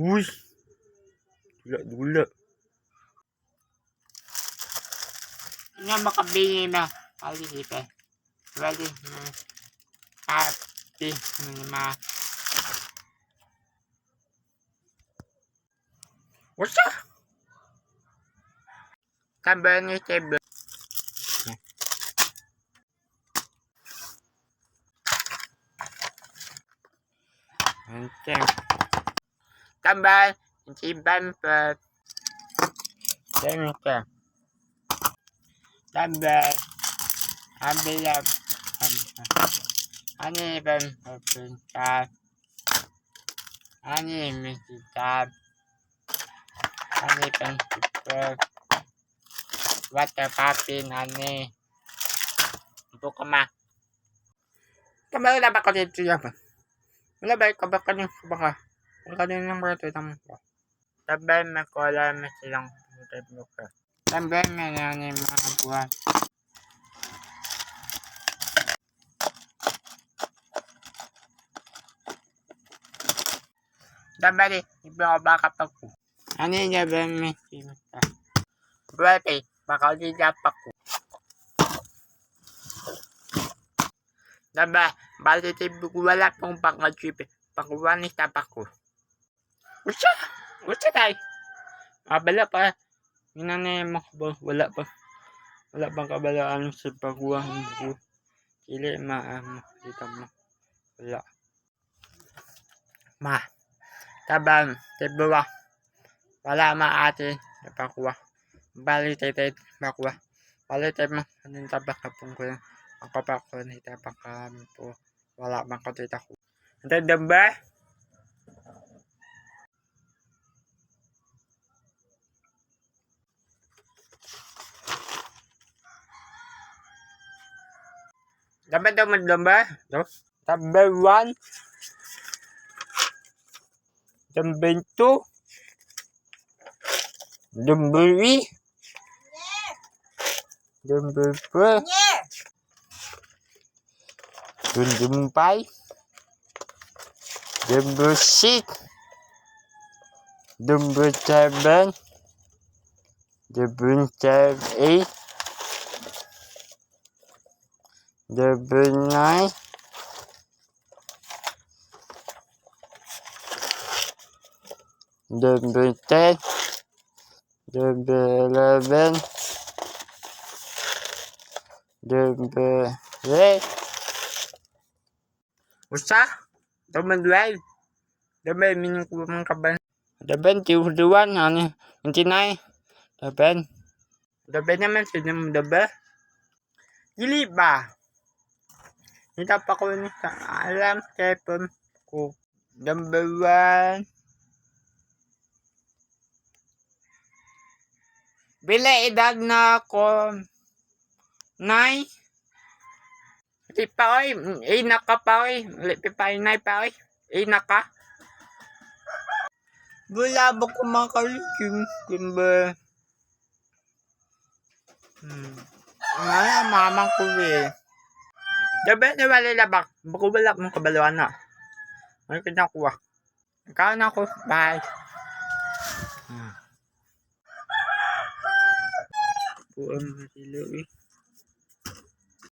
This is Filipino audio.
Uy. Dula. Nga makabili na. Pali dito. Pwede na. Happy. Mga. What's up? Kabani table. Okay. Tambal. Simpan pa. Ganito. Tambal. Ambilap. Ani ban papunta. Ani misitab. Ani ban super. Water papin ani. Ito ka ma. Tambal na ba ko dito yan? Wala ba ka ba kanyung baka? Wala ka din ng mga tutang ko. Tambal makola masilang putay mo ka. Tambal manani mga buwan. Tambali, iba ko baka pa ko. Ano yung ba may sinata? Buwate, baka di dapat ko. Daba, bali tibo wala pong pang-trip. Pang-1 is tapak ko. Usya! Usya tayo! Bala pa. Minanay makabal. Wala pa. Wala pang kabalaan sa pagkuha ng buko. Kili dito mo. Wala. Ma. Tabang. Tibuwa. Wala maati. Napakuha. Bali tayo makuha. Bali tayo mo. Anong tabak na pong ko lang. Ang kapak ko na itapak kami po. Wala bang katita ko. Ito ba? Dapat daw magdamba. Number 1. Number 2. Number 3. Number 4. Number 5. Number 6. Number 7. Number 8. Number 9. Number 10. Number 11. Number 12. Usa? Number 12. Number minum ko mga kaban. Number 21. Ano? 29. Number. Number naman. Sinong number? Dili ba? Hindi pa ko alam telepon ko. Number 1. Bila edad na ako 9. Di pa oy. Naka pa oy. Pipay pa oy. Naka. Wala ba ko makalikim. Kumba. Mamang ko eh. Dapat na wala labak. Bako wala mong kabaluan na. Ano kinakuha? Ikaw na ako. Bye. Puan mo sila eh.